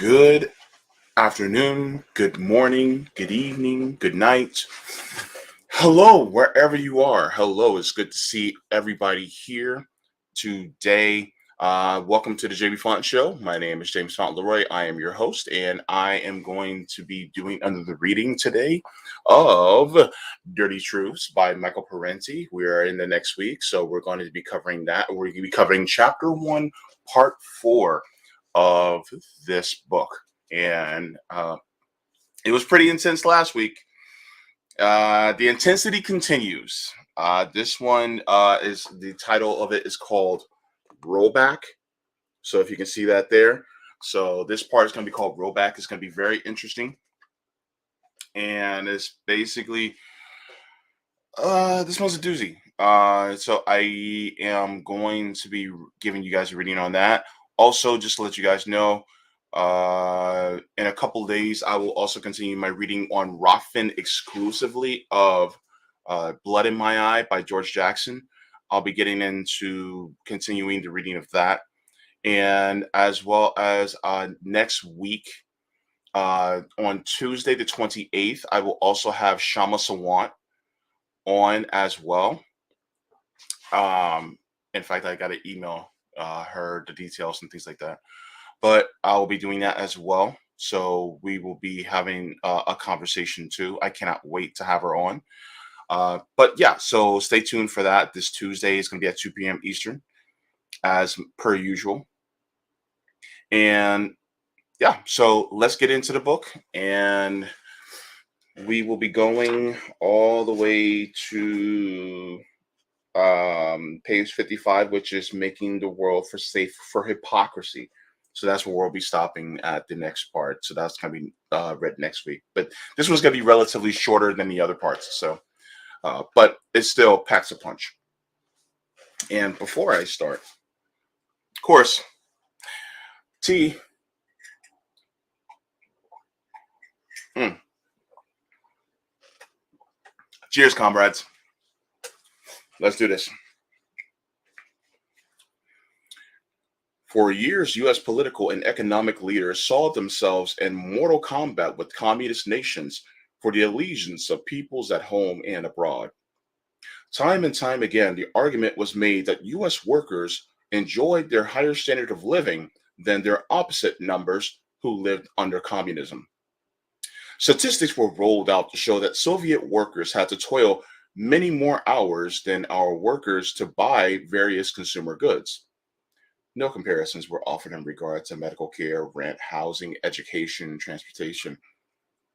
Good afternoon, good morning, good evening, good night. Hello, wherever you are. Hello, it's good to see everybody here today. Welcome to the JB Font Show. My name is James Fauntleroy. I am your host, and I am going to be doing another reading today of Dirty Truths by Michael Parenti. We are in the next week, so we're going to be covering that. We're going to be covering Chapter 1, Part 4 of this book. And it was pretty intense last week. The intensity continues. This one is the title of it is called Rollback. So if you can see that there. So this part is going to be called Rollback. It's going to be very interesting. And it's basically, this one's a doozy. So I am going to be giving you guys a reading on that. Also, just to let you guys know, in a couple days, I will also continue my reading on Rothman exclusively of Blood in My Eye by George Jackson. I'll be getting into continuing the reading of that. And as well as next week, on Tuesday the 28th, I will also have Shama Sawant on as well. In fact, I got to email her the details and things like that. But I will be doing that as well. So we will be having a conversation too. I cannot wait to have her on. But yeah, so stay tuned for that. This Tuesday is going to be at 2 p.m. Eastern, as per usual. And yeah, so let's get into the book. And we will be going all the way to page 55, which is making the world for safe for hypocrisy. So that's where we'll be stopping at the next part. So that's going to be read next week. But this one's going to be relatively shorter than the other parts. So, but it still packs a punch. And before I start, of course, tea. Cheers, comrades. Let's do this. For years, U.S. political and economic leaders saw themselves in mortal combat with communist nations for the allegiance of peoples at home and abroad. Time and time again, the argument was made that U.S. workers enjoyed their higher standard of living than their opposite numbers who lived under communism. Statistics were rolled out to show that Soviet workers had to toil many more hours than our workers to buy various consumer goods. No comparisons were offered in regard to medical care, rent, housing, education, transportation,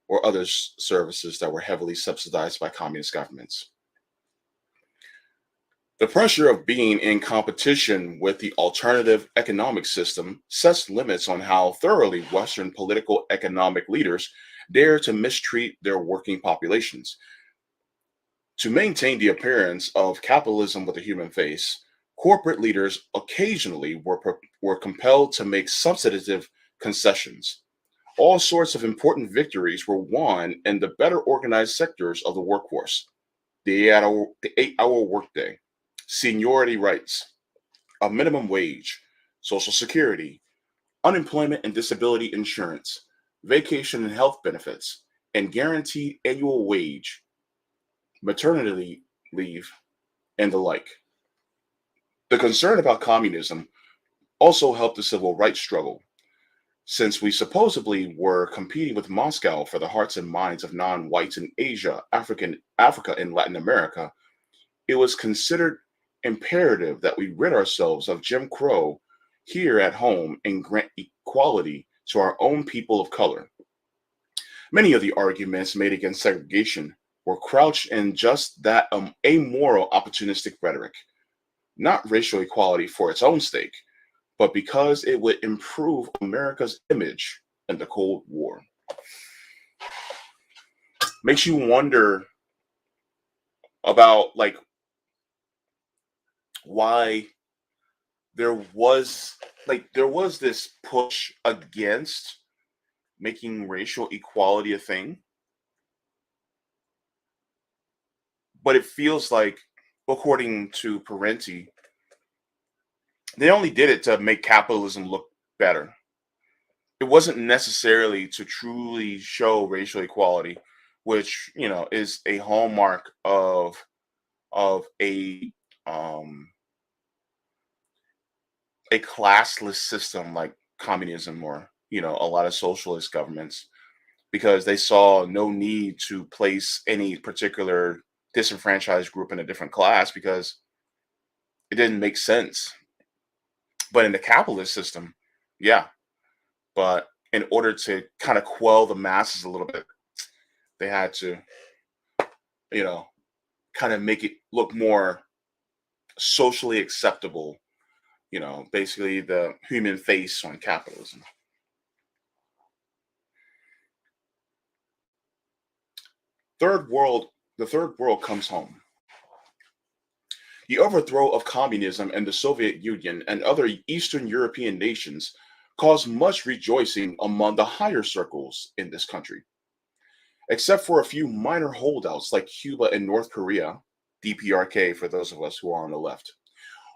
or other services that were heavily subsidized by communist governments. The pressure of being in competition with the alternative economic system sets limits on how thoroughly Western political economic leaders dare to mistreat their working populations. To maintain the appearance of capitalism with a human face, corporate leaders occasionally were compelled to make substantive concessions. All sorts of important victories were won in the better organized sectors of the workforce: the 8-hour workday, seniority rights, a minimum wage, Social Security, unemployment and disability insurance, vacation and health benefits, and guaranteed annual wage, maternity leave, and the like. The concern about communism also helped the civil rights struggle. Since we supposedly were competing with Moscow for the hearts and minds of non-whites in Asia, Africa, and Latin America, it was considered imperative that we rid ourselves of Jim Crow here at home and grant equality to our own people of color. Many of the arguments made against segregation were crouched in just that amoral, opportunistic rhetoric, not racial equality for its own sake, but because it would improve America's image in the Cold War. Makes you wonder about why there was this push against making racial equality a thing, but it feels like, according to Parenti, they only did it to make capitalism look better. It wasn't necessarily to truly show racial equality, which is a hallmark of um a classless system like communism, or a lot of socialist governments, because they saw no need to place any particular disenfranchised group in a different class because it didn't make sense. But in the capitalist system, yeah. But in order to kind of quell the masses a little bit, they had to, you know, kind of make it look more socially acceptable, basically the human face on capitalism. Third world, the third world comes home. The overthrow of communism and the Soviet Union and other Eastern European nations caused much rejoicing among the higher circles in this country. Except for a few minor holdouts like Cuba and North Korea, DPRK for those of us who are on the left,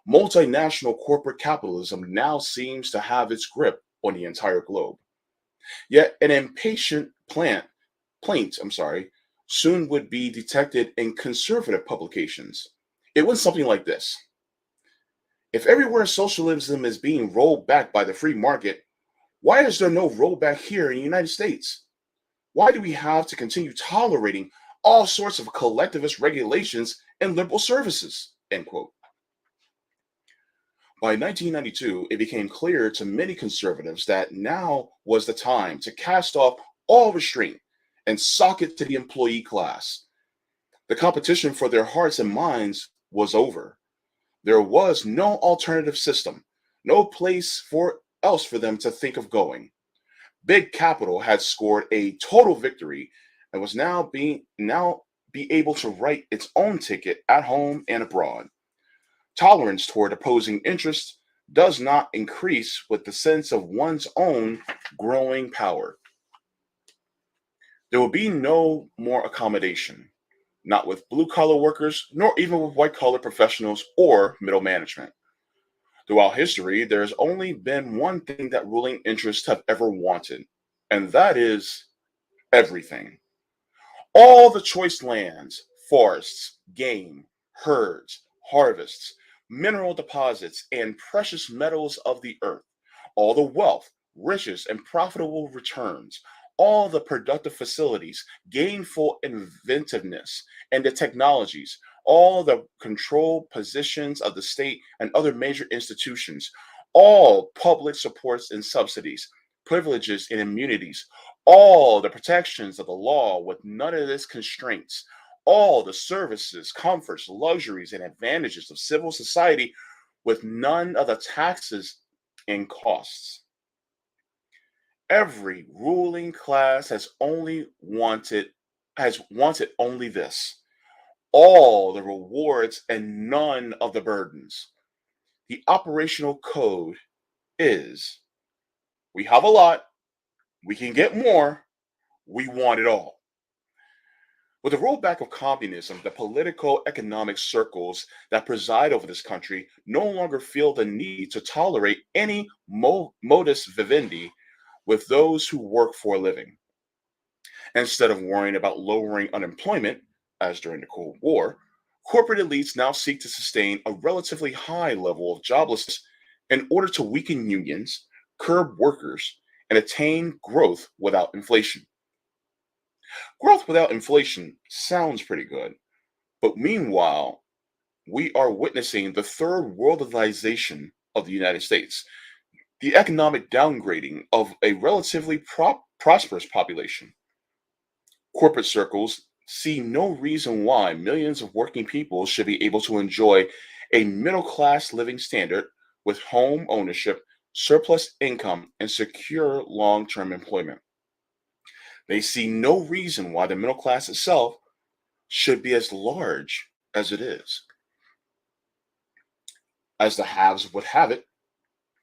multinational corporate capitalism now seems to have its grip on the entire globe. Yet an impatient plaint, soon would be detected in conservative publications. It went something like this: if everywhere socialism is being rolled back by the free market, why is there no rollback here in the United States? Why do we have to continue tolerating all sorts of collectivist regulations and liberal services? End quote. By 1992, it became clear to many conservatives that now was the time to cast off all restraint and sock it to the employee class. The competition for their hearts and minds was over. There was no alternative system, no place for them to think of going. Big Capital had scored a total victory and was now be able to write its own ticket at home and abroad. Tolerance toward opposing interests does not increase with the sense of one's own growing power. There will be no more accommodation, not with blue collar workers, nor even with white collar professionals or middle management. Throughout history, there has only been one thing that ruling interests have ever wanted, and that is everything. All the choice lands, forests, game, herds, harvests, mineral deposits, and precious metals of the earth, all the wealth, riches, and profitable returns, all the productive facilities, gainful inventiveness, and the technologies, all the control positions of the state and other major institutions, all public supports and subsidies, privileges and immunities, all the protections of the law with none of its constraints, all the services, comforts, luxuries, and advantages of civil society with none of the taxes and costs. Every ruling class has wanted only this: all the rewards and none of the burdens. The operational code is: we have a lot, we can get more, we want it all. With the rollback of communism, the political economic circles that preside over this country no longer feel the need to tolerate any modus vivendi with those who work for a living. Instead of worrying about lowering unemployment, as during the Cold War, corporate elites now seek to sustain a relatively high level of joblessness in order to weaken unions, curb workers, and attain growth without inflation. Growth without inflation sounds pretty good, but meanwhile, we are witnessing the third worldization of the United States, the economic downgrading of a relatively prosperous population. Corporate circles see no reason why millions of working people should be able to enjoy a middle class living standard with home ownership, surplus income, and secure long term employment. They see no reason why the middle class itself should be as large as it is. As the haves would have it,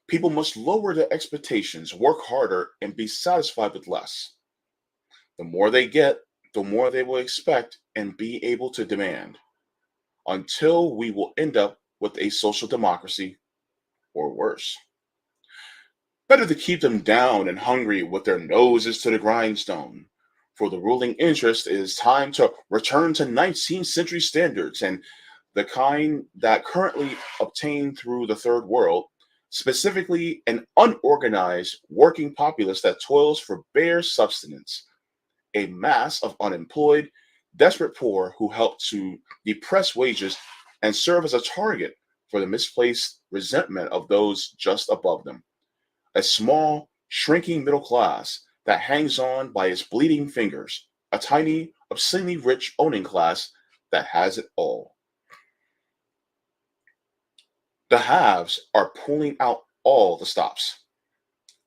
people must lower their expectations, work harder, and be satisfied with less. The more they get, the more they will expect and be able to demand, until we will end up with a social democracy or worse. Better to keep them down and hungry with their noses to the grindstone. For the ruling interest, it is time to return to 19th century standards and the kind that currently obtained through the third world, specifically an unorganized working populace that toils for bare subsistence, a mass of unemployed, desperate poor who help to depress wages and serve as a target for the misplaced resentment of those just above them. A small, shrinking middle class that hangs on by its bleeding fingers, a tiny, obscenely rich owning class that has it all. The haves are pulling out all the stops.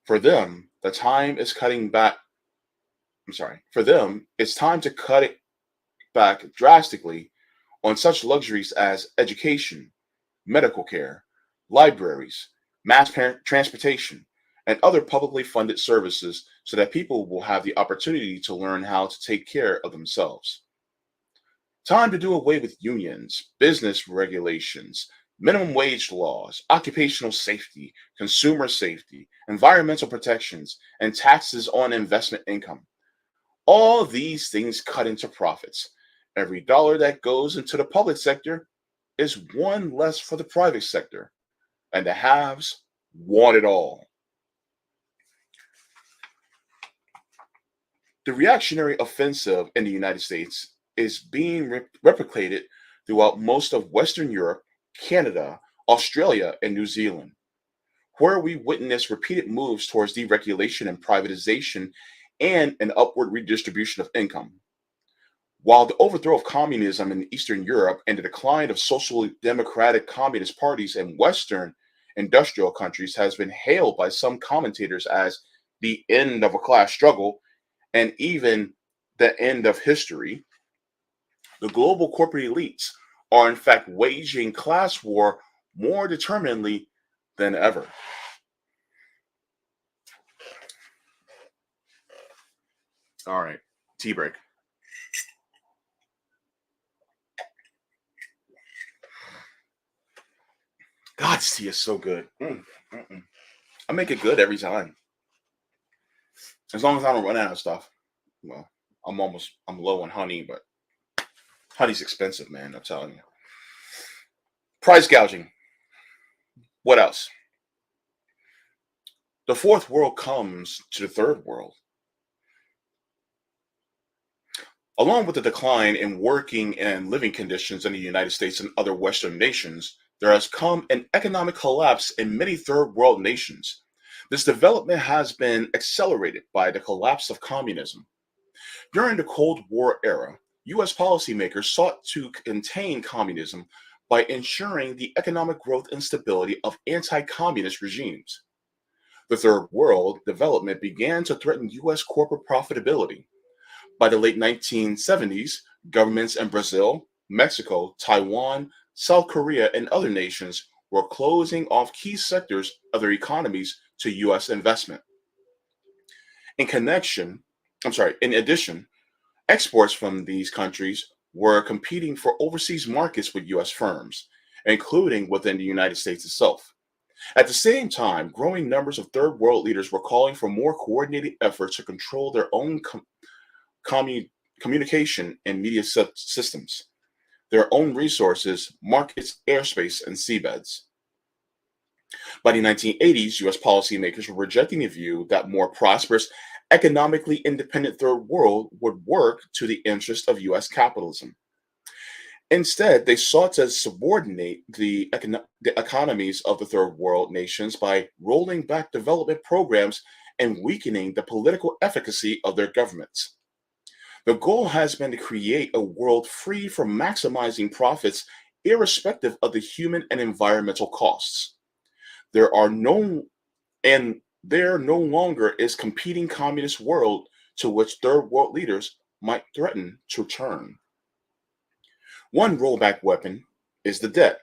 For them, the time is cutting back. I'm sorry. For them, it's time to cut it back drastically on such luxuries as education, medical care, libraries, transportation, and other publicly funded services so that people will have the opportunity to learn how to take care of themselves. Time to do away with unions, business regulations, minimum wage laws, occupational safety, consumer safety, environmental protections, and taxes on investment income. All these things cut into profits. Every dollar that goes into the public sector is one less for the private sector, and the haves want it all. The reactionary offensive in the United States is being replicated throughout most of Western Europe, Canada, Australia, and New Zealand, where we witness repeated moves towards deregulation and privatization and an upward redistribution of income. While the overthrow of communism in Eastern Europe and the decline of social democratic communist parties in Western industrial countries has been hailed by some commentators as the end of a class struggle and even the end of history, the global corporate elites are in fact waging class war more determinedly than ever. All right, tea break. God's tea is so good. Mm. I make it good every time, as long as I don't run out of stuff. Well, I'm low on honey, but honey's expensive, man. I'm telling you. Price gouging. What else? The fourth world comes to the third world. Along with the decline in working and living conditions in the United States and other Western nations, there has come an economic collapse in many third world nations. This development has been accelerated by the collapse of communism. During the Cold War era, US policymakers sought to contain communism by ensuring the economic growth and stability of anti communist regimes. The Third World development began to threaten US corporate profitability. By the late 1970s, governments in Brazil, Mexico, Taiwan, South Korea, and other nations were closing off key sectors of their economies to US investment. In connection, in addition, exports from these countries were competing for overseas markets with US firms, including within the United States itself. At the same time, growing numbers of third world leaders were calling for more coordinated efforts to control their own commu- communication and media systems, their own resources, markets, airspace, and seabeds. By the 1980s, US policymakers were rejecting the view that more prosperous, economically independent third world would work to the interest of US capitalism. Instead, they sought to subordinate the economies of the third world nations by rolling back development programs and weakening the political efficacy of their governments. The goal has been to create a world free from maximizing profits irrespective of the human and environmental costs. There are no and there no longer is competing communist world to which third world leaders might threaten to turn. One rollback weapon is the debt.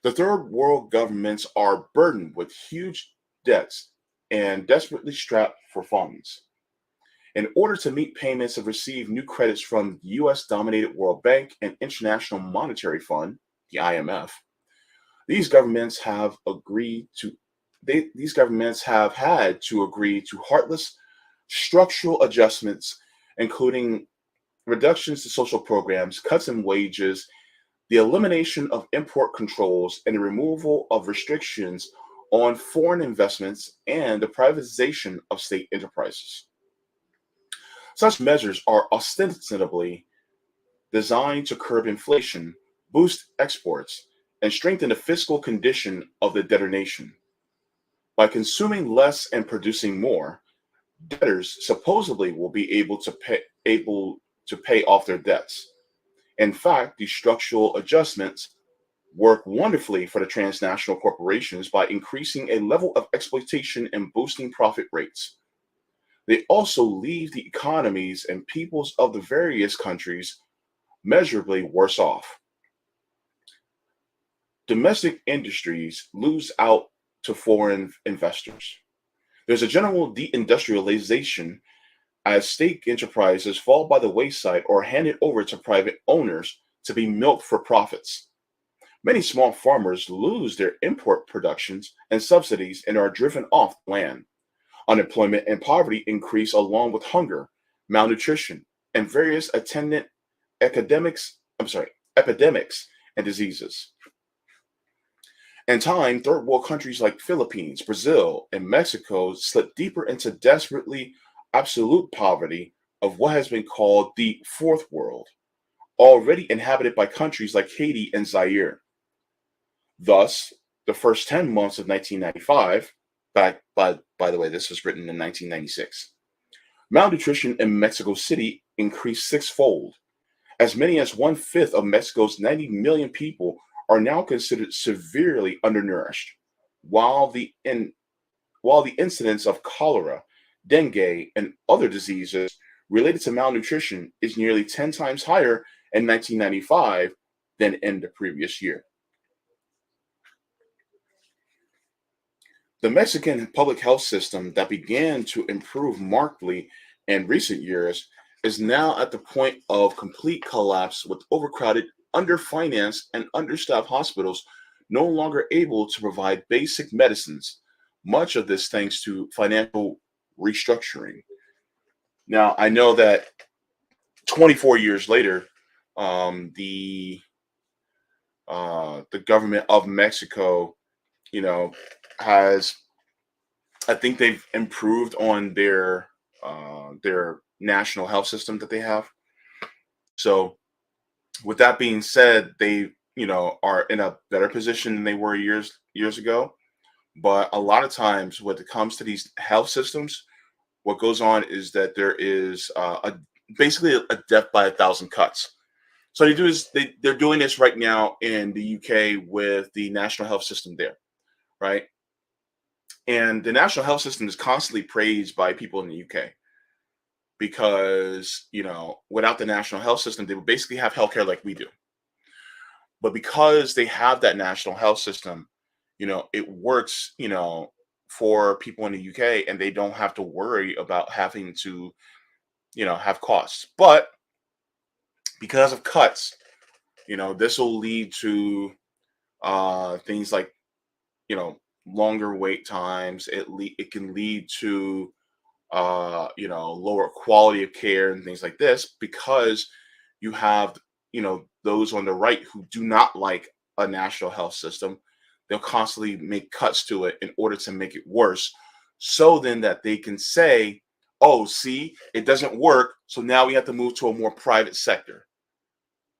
The third world governments are burdened with huge debts and desperately strapped for funds. In order to meet payments and receive new credits from the US dominated World Bank and International Monetary Fund, the IMF, these governments have agreed to these governments have had to agree to heartless structural adjustments, including reductions to social programs, cuts in wages, the elimination of import controls, and the removal of restrictions on foreign investments and the privatization of state enterprises. Such measures are ostensibly designed to curb inflation, boost exports, and strengthen the fiscal condition of the debtor nation. By consuming less and producing more, debtors supposedly will be able to pay off their debts. In fact, these structural adjustments work wonderfully for the transnational corporations by increasing a level of exploitation and boosting profit rates. They also leave the economies and peoples of the various countries measurably worse off. Domestic industries lose out to foreign investors. There's a general deindustrialization as state enterprises fall by the wayside or handed over to private owners to be milked for profits. Many small farmers lose their import productions and subsidies and are driven off land. Unemployment and poverty increase along with hunger, malnutrition, and various attendant epidemics and diseases. In time, third world countries like Philippines, Brazil, and Mexico slip deeper into desperately absolute poverty of what has been called the fourth world, already inhabited by countries like Haiti and Zaire. Thus, the first 10 months of 1995, by the way, this was written in 1996, malnutrition in Mexico City increased sixfold. As many as one fifth of Mexico's 90 million people are now considered severely undernourished, while while the incidence of cholera, dengue, and other diseases related to malnutrition is nearly 10 times higher in 1995 than in the previous year. The Mexican public health system that began to improve markedly in recent years is now at the point of complete collapse with overcrowded, underfinanced, and understaffed hospitals no longer able to provide basic medicines. Much of this thanks to financial restructuring. Now, I know that 24 years later, the government of Mexico, you know, has I think they've improved on their national health system that they have. So, with that being said, they are in a better position than they were years ago. But a lot of times, when it comes to these health systems, what goes on is that there is basically a death by a thousand cuts. So they're doing this right now in the UK with the national health system there, right? And the national health system is constantly praised by people in the UK because without the national health system, they would basically have healthcare like we do. But because they have that national health system, it works, for people in the UK, and they don't have to worry about having to, have costs. But because of cuts, this will lead to things like, longer wait times. It can lead to, lower quality of care and things like this because you have, those on the right who do not like a national health system. They'll constantly make cuts to it in order to make it worse. So then that they can say, oh, see, it doesn't work. So now we have to move to a more private sector.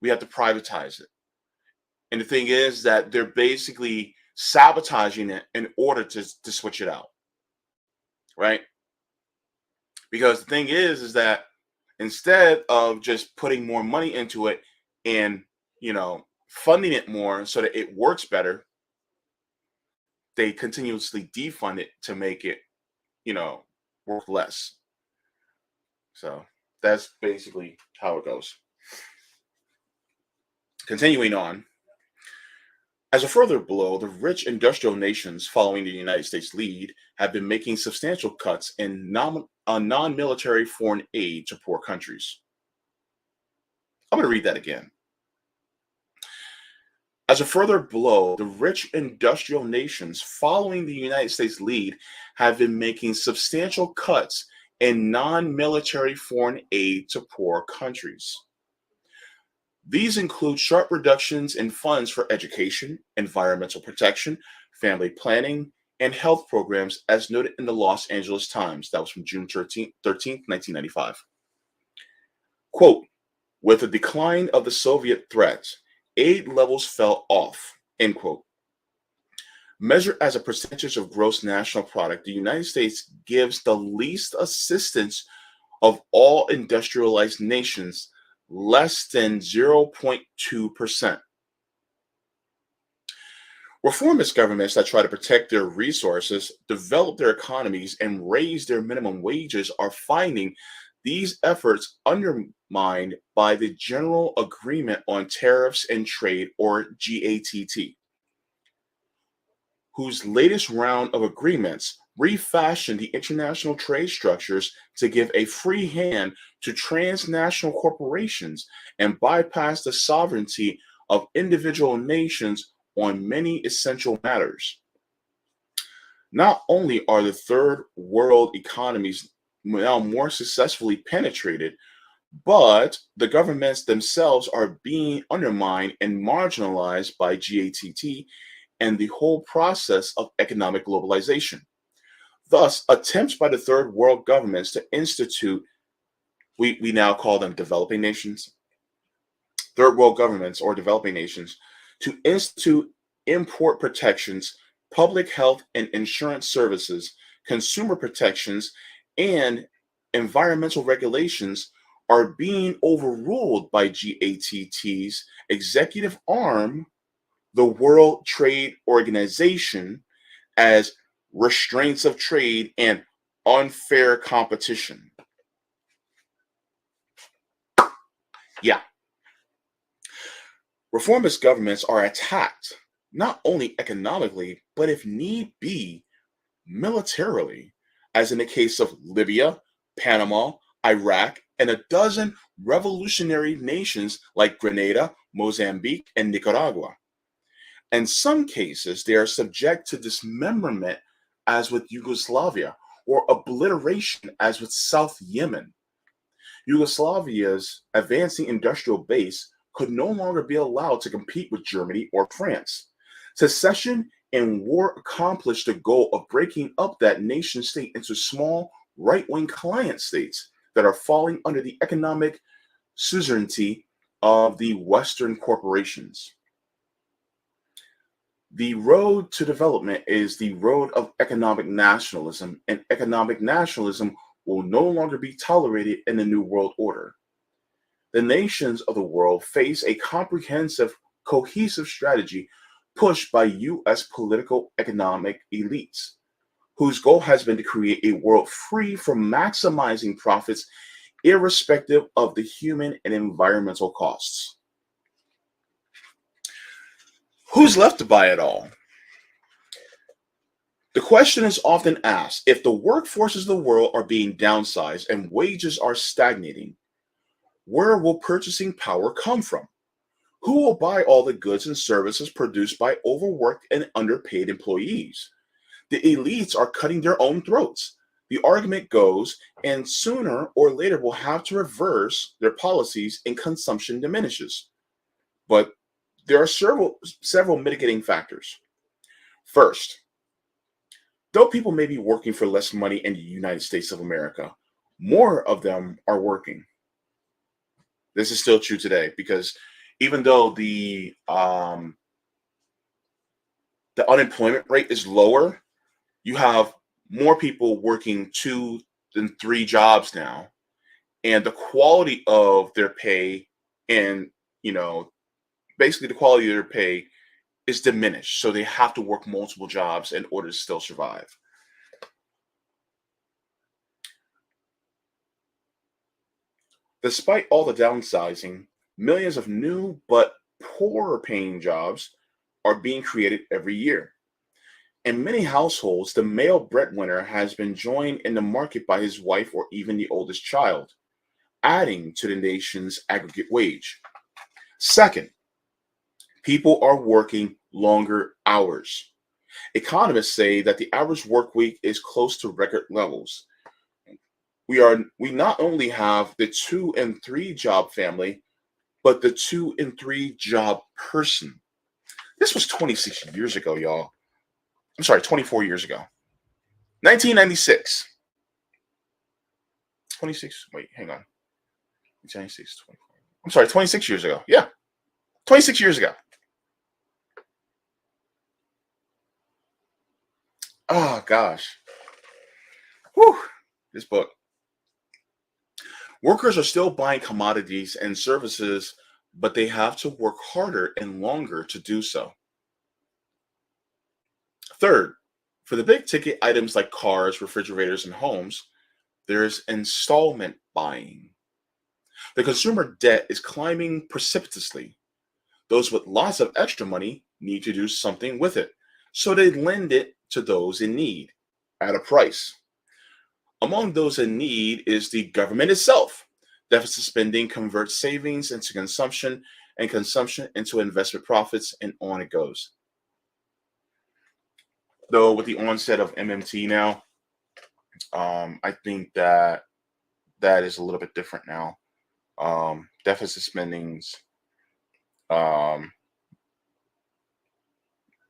We have to privatize it. And the thing is that they're basically sabotaging it in order to switch it out. Right. Because the thing is that instead of just putting more money into it and, funding it more so that it works better, they continuously defund it to make it, you know, work less. So that's basically how it goes. Continuing on, as a further blow, the rich industrial nations following the United States lead have been making substantial cuts in non-military foreign aid to poor countries. I'm going to read that again. As a further blow, the rich industrial nations following the United States' lead have been making substantial cuts in non military foreign aid to poor countries. These include sharp reductions in funds for education, environmental protection, family planning, and health programs, as noted in the Los Angeles Times. That was from June 13th, 1995. Quote, with the decline of the Soviet threat, aid levels fell off, end quote. Measured as a percentage of gross national product, the United States gives the least assistance of all industrialized nations, less than 0.2%. Reformist governments that try to protect their resources, develop their economies, and raise their minimum wages are finding these efforts undermined by the General Agreement on Tariffs and Trade, or GATT, whose latest round of agreements refashioned the international trade structures to give a free hand to transnational corporations and bypass the sovereignty of individual nations on many essential matters. Not only are the third world economies now more successfully penetrated, but the governments themselves are being undermined and marginalized by GATT and the whole process of economic globalization. Thus, attempts by the third world governments to institute, we now call them developing nations, third world governments or developing nations, to institute import protections, public health and insurance services, consumer protections, and environmental regulations are being overruled by GATT's executive arm, the World Trade Organization, as restraints of trade and unfair competition. Yeah, reformist governments are attacked not only economically, but if need be, militarily, as in the case of Libya, Panama, Iraq, and a dozen revolutionary nations like Grenada, Mozambique, and Nicaragua. In some cases, they are subject to dismemberment, as with Yugoslavia, or obliteration, as with South Yemen. Yugoslavia's advancing industrial base could no longer be allowed to compete with Germany or France. Secession and war accomplished the goal of breaking up that nation state into small right-wing client states that are falling under the economic suzerainty of the Western corporations. The road to development is the road of economic nationalism, and economic nationalism will no longer be tolerated in the New World Order. The nations of the world face a comprehensive, cohesive strategy pushed by U.S. political economic elites, whose goal has been to create a world free from maximizing profits, irrespective of the human and environmental costs. Who's left to buy it all? The question is often asked, if the workforces of the world are being downsized and wages are stagnating, where will purchasing power come from? Who will buy all the goods and services produced by overworked and underpaid employees? The elites are cutting their own throats. The argument goes, and sooner or later will have to reverse their policies and consumption diminishes. But there are several mitigating factors. First, though people may be working for less money in the United States of America, more of them are working. This is still true today because even though the unemployment rate is lower, you have more people working 2 than 3 jobs now, and the quality of their pay and basically the quality of their pay is diminished. So they have to work multiple jobs in order to still survive. Despite all the downsizing, millions of new but poorer paying jobs are being created every year. In many households, the male breadwinner has been joined in the market by his wife or even the oldest child, adding to the nation's aggregate wage. Second, People are working longer hours. Economists say that the average work week is close to record levels. We not only have the 2 and 3 job family, but the 2 and 3 job person. This was 26 years ago, y'all. I'm sorry, 24 years ago. 1996. 26. Wait, hang on. 1996, 24. I'm sorry, 26 years ago. Yeah, 26 years ago. Oh, gosh. Whew. This book. Workers are still buying commodities and services, but they have to work harder and longer to do so. Third, for the big ticket items like cars, refrigerators, and homes, there's installment buying. The consumer debt is climbing precipitously. Those with lots of extra money need to do something with it, so they lend it to those in need at a price. Among those in need is the government itself. Deficit spending converts savings into consumption and consumption into investment profits, and on it goes. Though with the onset of MMT now, I think that that is a little bit different now. Deficit spendings um,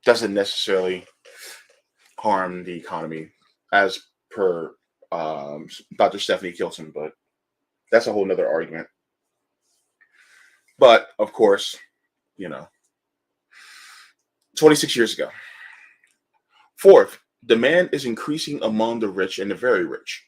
doesn't necessarily harm the economy, as per Dr. Stephanie Kilton, but that's a whole nother argument. But of course, you know, 26 years ago. Fourth, demand is increasing among the rich and the very rich.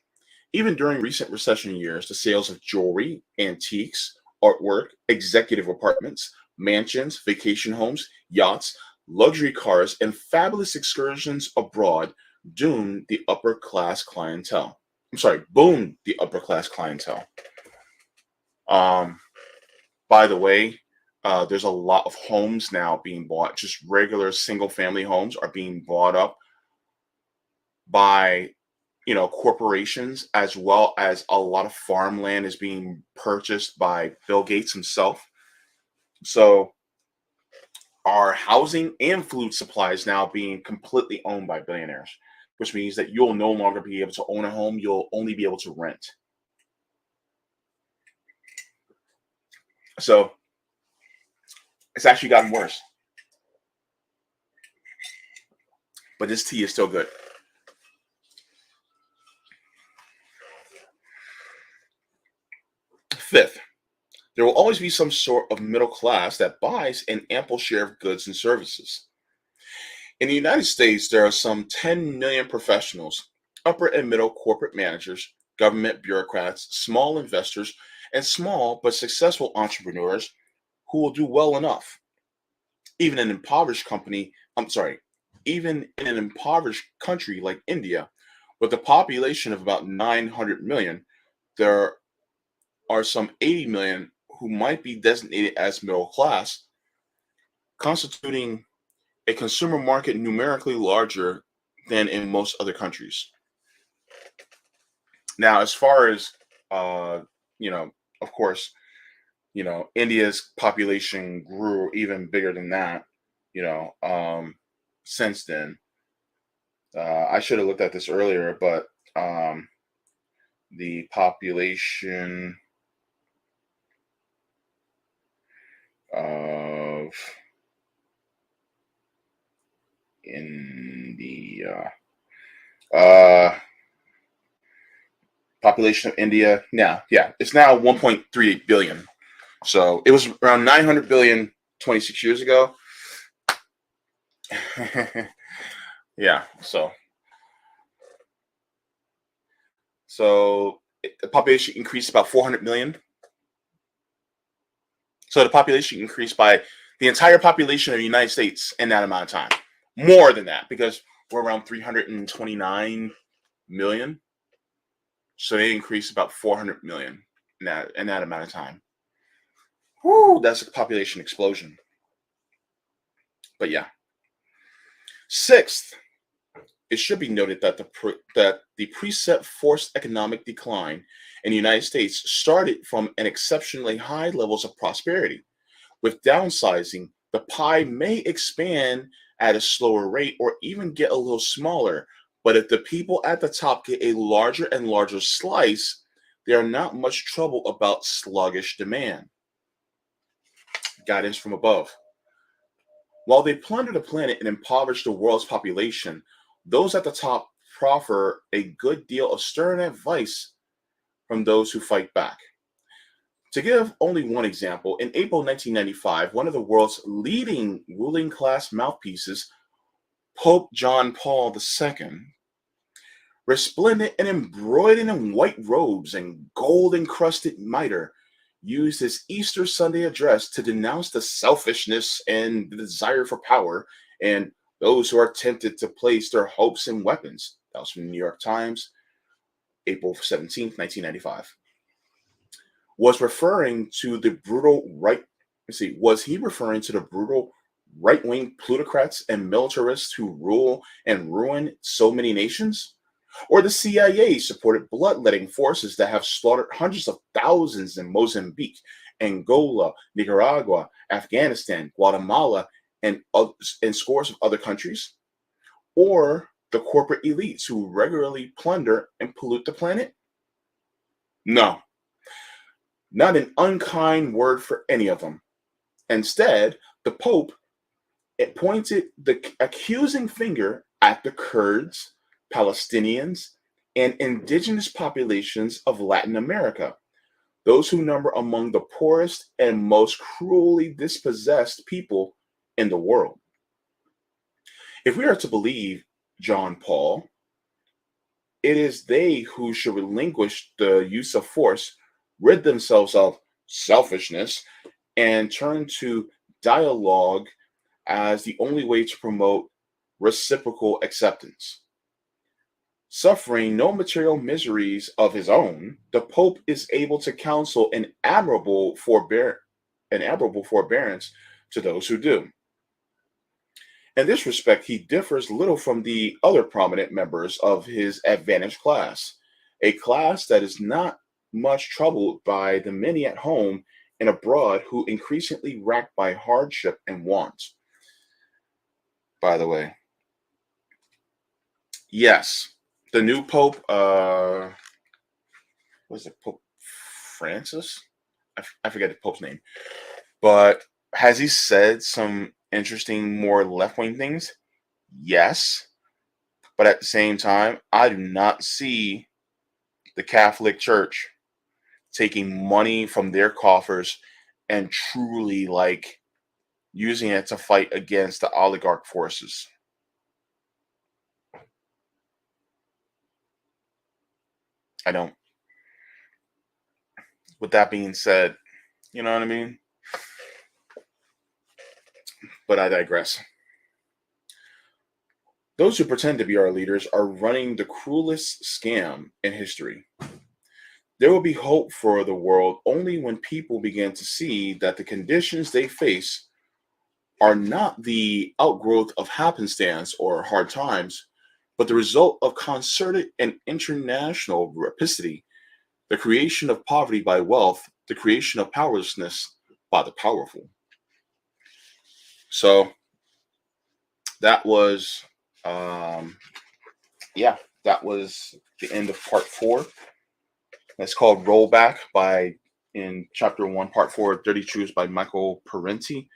Even during recent recession years, the sales of jewelry, antiques, artwork, executive apartments, mansions, vacation homes, yachts, luxury cars, and fabulous excursions abroad doomed the upper class clientele. I'm sorry, boomed the upper class clientele. Um, by the way, there's a lot of homes now being bought. Just regular single family homes are being bought up by corporations, as well as a lot of farmland is being purchased by Bill Gates himself. So our housing and food supply is now being completely owned by billionaires, which means that you'll no longer be able to own a home. You'll only be able to rent. So it's actually gotten worse. But this tea is still good. Fifth, there will always be some sort of middle class that buys an ample share of goods and services. In the United States, there are some 10 million professionals, upper and middle corporate managers, government bureaucrats, small investors, and small but successful entrepreneurs who will do well enough. Even an impoverished company, I'm sorry, even in an impoverished country like India, with a population of about 900 million, there are some 80 million who might be designated as middle class, constituting a consumer market numerically larger than in most other countries. Now, as far as, uh, of course, India's population grew even bigger than that, since then. I should have looked at this earlier, but the population of India, population of India, yeah, it's now 1.38 billion. So it was around 900 billion 26 years ago. Yeah, the population increased about 400 million. So the population increased by the entire population of the United States in that amount of time. More than that, because we're around 329 million. So they increased about 400 million in that amount of time. Whoo, that's a population explosion. But yeah. Sixth, it should be noted that the preset forced economic decline in the United States started from an exceptionally high levels of prosperity, with downsizing The pie may expand at a slower rate or even get a little smaller, but if the people at the top get a larger and larger slice, they are not much trouble about sluggish demand. Guidance from above. While they plunder the planet and impoverish the world's population, those at the top proffer a good deal of stern advice from those who fight back. To give only one example, in April 1995, one of the world's leading ruling class mouthpieces, Pope John Paul II, resplendent and embroidered in white robes and gold encrusted mitre, used his Easter Sunday address to denounce the selfishness and the desire for power and those who are tempted to place their hopes in weapons. That was from the New York Times, April 17th, 1995. Was referring to the brutal right. Let's see, was he referring to the brutal right-wing plutocrats and militarists who rule and ruin so many nations? Or the CIA supported bloodletting forces that have slaughtered hundreds of thousands in Mozambique, Angola, Nicaragua, Afghanistan, Guatemala, and scores of other countries? Or the corporate elites who regularly plunder and pollute the planet? No, not an unkind word for any of them. Instead, the Pope pointed the accusing finger at the Kurds, Palestinians, and indigenous populations of Latin America, those who number among the poorest and most cruelly dispossessed people in the world. If we are to believe John Paul, it is they who should relinquish the use of force, rid themselves of selfishness, and turn to dialogue as the only way to promote reciprocal acceptance. Suffering no material miseries of his own, the Pope is able to counsel an admirable forbearance to those who do. In this respect, he differs little from the other prominent members of his advantaged class, a class that is not much troubled by the many at home and abroad who increasingly racked by hardship and want. By the way, yes, the new Pope, was it Pope Francis? I forget the Pope's name, but has he said some interesting, more left wing things? Yes, but at the same time, I do not see the Catholic Church taking money from their coffers and truly like using it to fight against the oligarch forces. I don't. With that being said, you know what I mean? But I digress. Those who pretend to be our leaders are running the cruelest scam in history. There will be hope for the world only when people begin to see that the conditions they face are not the outgrowth of happenstance or hard times, but the result of concerted and international rapacity, the creation of poverty by wealth, the creation of powerlessness by the powerful. So that was, um, yeah, that was the end of part 4. It's called Rollback by, in chapter 1, part 4, Dirty Truths by Michael Parenti.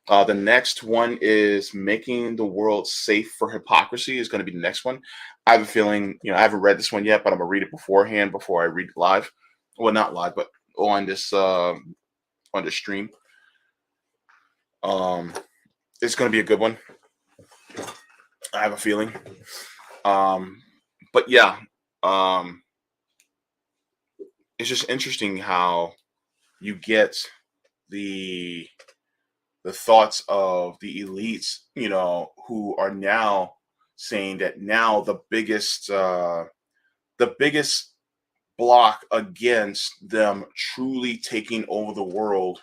The next one is Making the World Safe for Hypocrisy is going to be the next one. I have a feeling, I haven't read this one yet, but I'm going to read it beforehand before I read it live. Well, not live, but on this stream. It's going to be a good one. I have a feeling. But yeah, it's just interesting how you get the thoughts of the elites, who are now saying that now the biggest block against them truly taking over the world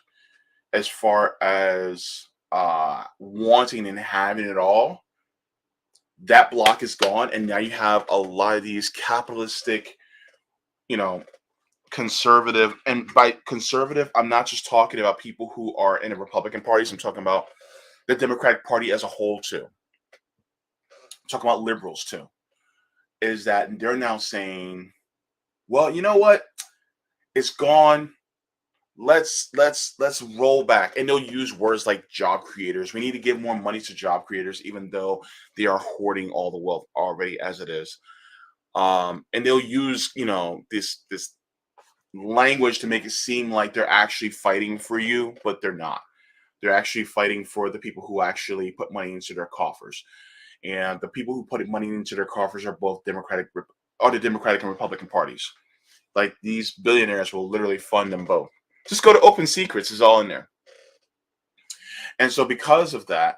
as far as wanting and having it all, that block is gone, and now you have a lot of these capitalistic, conservative, and by conservative, I'm not just talking about people who are in the Republican parties. I'm talking about the Democratic Party as a whole too, talking about liberals too, is that they're now saying, well, you know what? It's gone. Let's roll back. And they'll use words like job creators. We need to give more money to job creators, even though they are hoarding all the wealth already as it is. And they'll use, this language to make it seem like they're actually fighting for you, but they're not. They're actually fighting for the people who actually put money into their coffers. And the people who put money into their coffers are both the Democratic and Republican parties. Like, these billionaires will literally fund them both. Just go to Open Secrets; it's all in there. And so, because of that,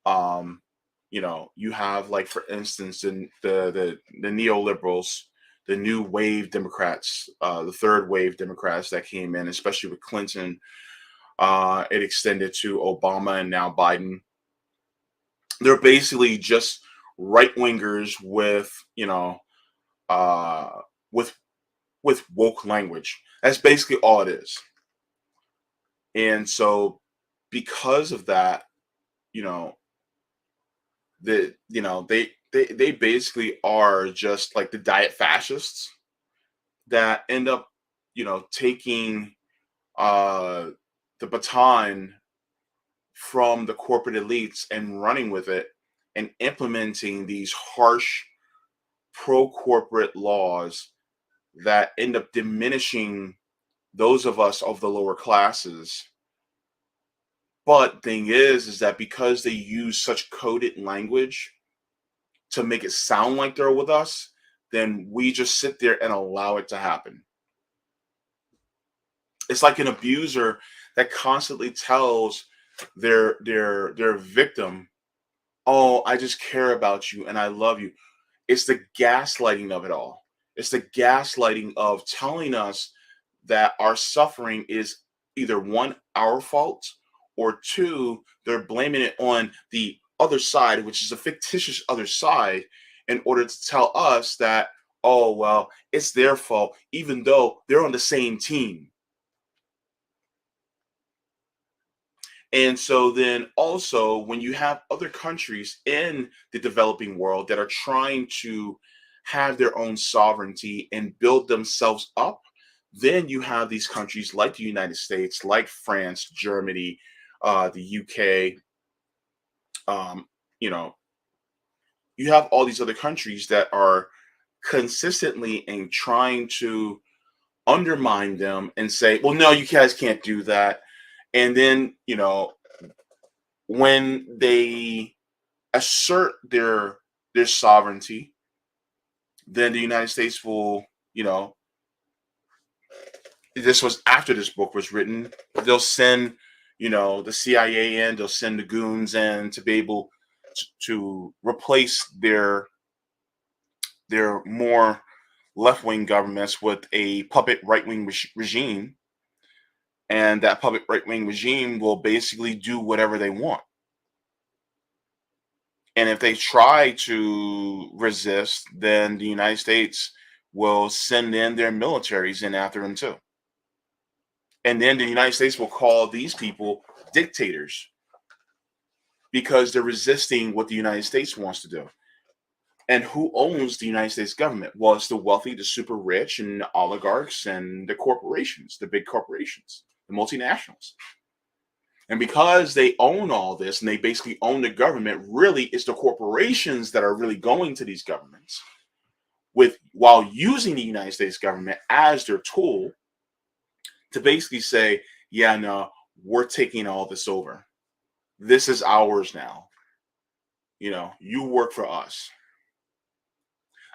um, you have, like, for instance, the neoliberals, the new wave Democrats, the third wave Democrats that came in, especially with Clinton. It extended to Obama and now Biden. They're basically just right wingers with, uh, with woke language. That's basically all it is. And so, because of that, you know, they basically are just like the diet fascists that end up, taking uh the baton from the corporate elites and running with it and implementing these harsh pro corporate laws that end up diminishing those of us of the lower classes. But thing is that because they use such coded language to make it sound like they're with us, then we just sit there and allow it to happen. It's like an abuser that constantly tells their victim, "Oh, I just care about you and I love you." It's the gaslighting of it all. It's the gaslighting of telling us that our suffering is either one, our fault, or two, they're blaming it on the other side, which is a fictitious other side, in order to tell us that, oh, well, it's their fault, even though they're on the same team. And so then also, when you have other countries in the developing world that are trying to have their own sovereignty and build themselves up, then you have these countries like the United States, like France, Germany, the UK. Um, you know, you have all these other countries that are consistently and trying to undermine them and say, well, no, you guys can't do that. And then, when they assert their sovereignty, then the United States will, this was after this book was written, they'll send, the CIA in, they'll send the goons in to be able to replace their more left-wing governments with a puppet right-wing regime, and that puppet right-wing regime will basically do whatever they want. And if they try to resist, then the United States will send in their militaries in after them too. And then the United States will call these people dictators because they're resisting what the United States wants to do. And who owns the United States government? Well, it's the wealthy, the super rich, and the oligarchs and the corporations, the big corporations, the multinationals. And because they own all this and they basically own the government, really it's the corporations that are really going to these governments while using the United States government as their tool to basically say, yeah, no, we're taking all this over. This is ours now. You work for us.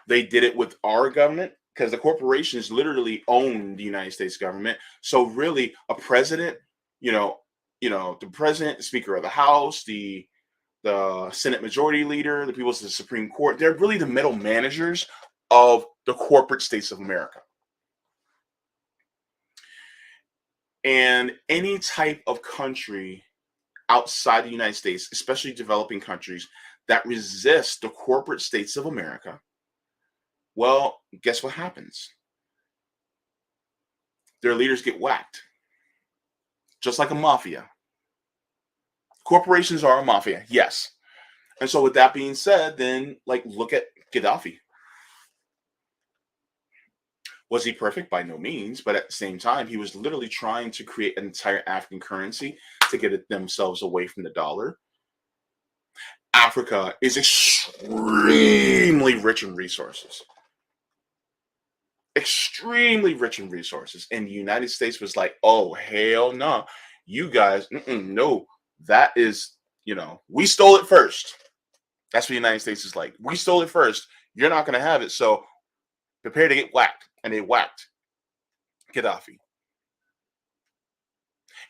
They did it with our government because the corporations literally own the United States government. So really, a president, the president, the Speaker of the House, the Senate Majority Leader, the people of the Supreme Court, they're really the middle managers of the corporate states of America. And any type of country outside the United States, especially developing countries that resist the corporate states of America, well, guess what happens? Their leaders get whacked, just like a mafia. Corporations are a mafia, yes. And so, with that being said, then like look at Gaddafi. Was he perfect? By no means, but at the same time, he was literally trying to create an entire African currency to get themselves away from the dollar. Africa is extremely rich in resources. Extremely rich in resources. And the United States was like, oh, hell no. You guys, no, that is, we stole it first. That's what the United States is like. We stole it first. You're not going to have it. So prepare to get whacked. And they whacked Gaddafi.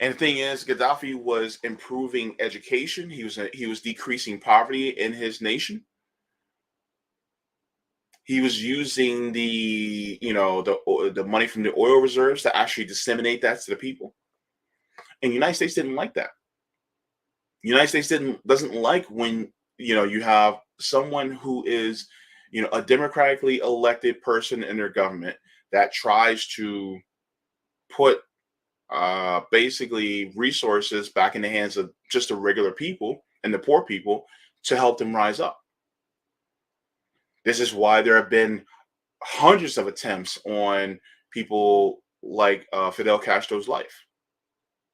And the thing is, Gaddafi was improving education. He was decreasing poverty in his nation. He was using the money from the oil reserves to actually disseminate that to the people. And the United States didn't like that. The United States doesn't like when you have someone who is a democratically elected person in their government that tries to put basically resources back in the hands of just the regular people and the poor people to help them rise up. This is why there have been hundreds of attempts on people like Fidel Castro's life,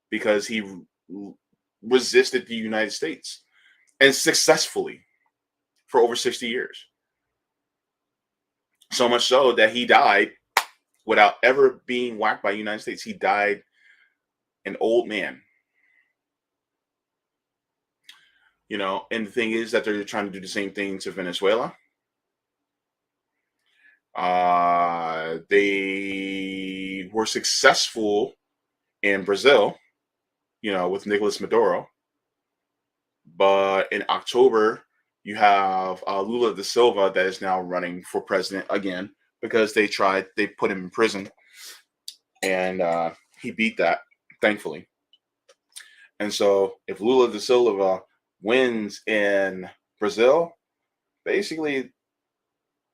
because he resisted the United States, and successfully, for over 60 years. So much so that he died without ever being whacked by the United States. He died an old man. And the thing is that they're trying to do the same thing to Venezuela. They were successful in Brazil, with Nicolas Maduro. But in October, you have Lula da Silva that is now running for president again, because they put him in prison, and he beat that, thankfully. And so if Lula da Silva wins in Brazil, basically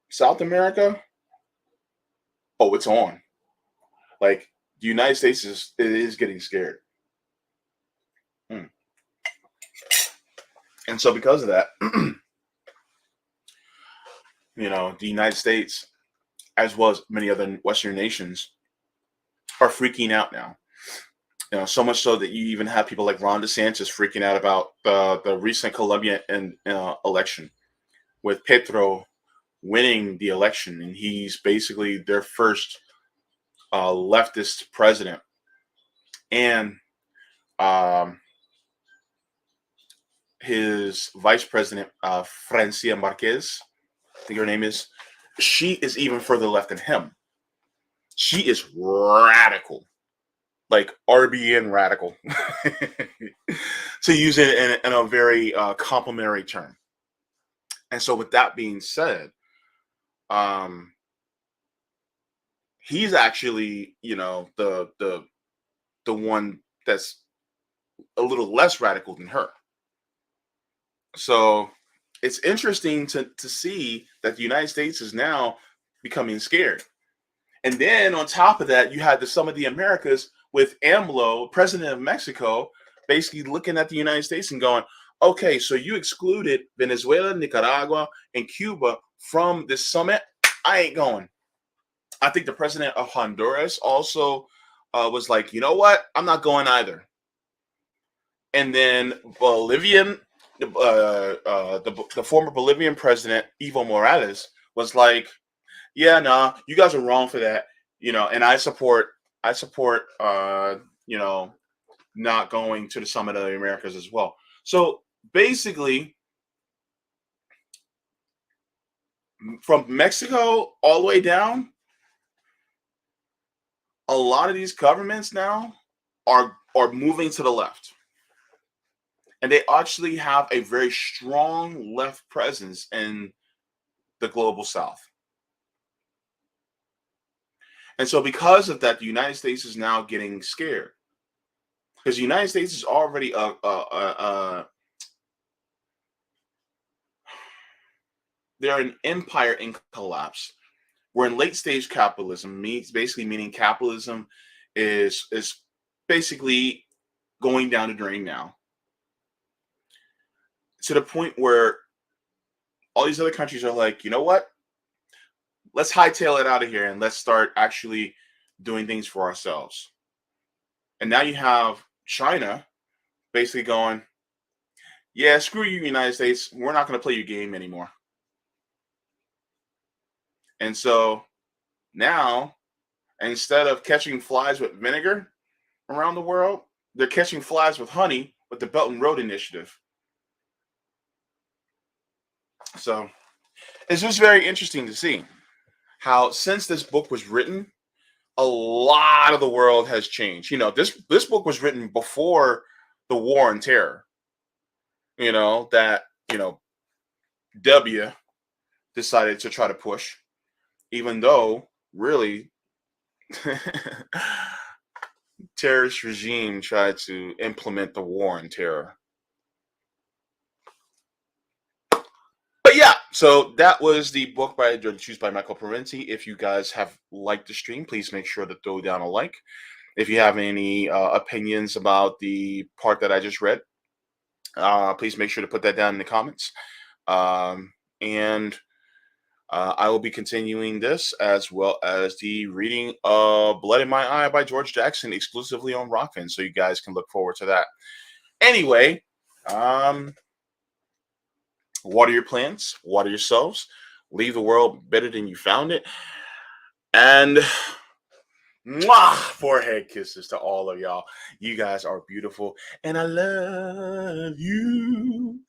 South America, oh, it's on. Like, the United States is getting scared. And so because of that, the United States, as well as many other Western nations, are freaking out now. So much so that you even have people like Ron DeSantis freaking out about the recent Colombian election, with Petro winning the election, and he's basically their first leftist president. And his vice president, Francia Marquez, I think her name is, she is even further left than him. She is radical, like RBN radical, to use it in a very complimentary term. And so, with that being said, he's actually, the one that's a little less radical than her. So it's interesting to see that the United States is now becoming scared. And then on top of that, you had some of the Americas with AMLO, president of Mexico, basically looking at the United States and going, okay, so you excluded Venezuela, Nicaragua, and Cuba from this summit. I ain't going. I think the president of Honduras also was like, you know what? I'm not going either. And then the former Bolivian president, Evo Morales, was like, yeah, nah, you guys are wrong for that. And I support, not going to the Summit of the Americas as well. So basically, from Mexico all the way down, a lot of these governments now are moving to the left. And they actually have a very strong left presence in the global south. And so because of that, the United States is now getting scared. Because the United States is already they're an empire in collapse. We're in late stage capitalism, meaning capitalism is basically going down the drain now. to the point where all these other countries are like, you know what? Let's hightail it out of here and let's start actually doing things for ourselves. And now you have China basically going, yeah, screw you, United States. We're not going to play your game anymore. And so now, instead of catching flies with vinegar around the world, they're catching flies with honey with the Belt and Road Initiative. So it's just very interesting to see how, since this book was written, a lot of the world has changed. This book was written before the war on terror. That W decided to try to push, even though really terrorist regime tried to implement the war on terror. But yeah, so that was the book by choose by Michael Parenti. If you guys have liked the stream, please make sure to throw down a like. If you have any opinions about the part that I just read, please make sure to put that down in the comments. And I will be continuing this as well as the reading of Blood in My Eye by George Jackson exclusively on Rockfin. So you guys can look forward to that. Anyway, water your plants, water yourselves, leave the world better than you found it. And mwah, forehead kisses to all of y'all. You guys are beautiful, and I love you.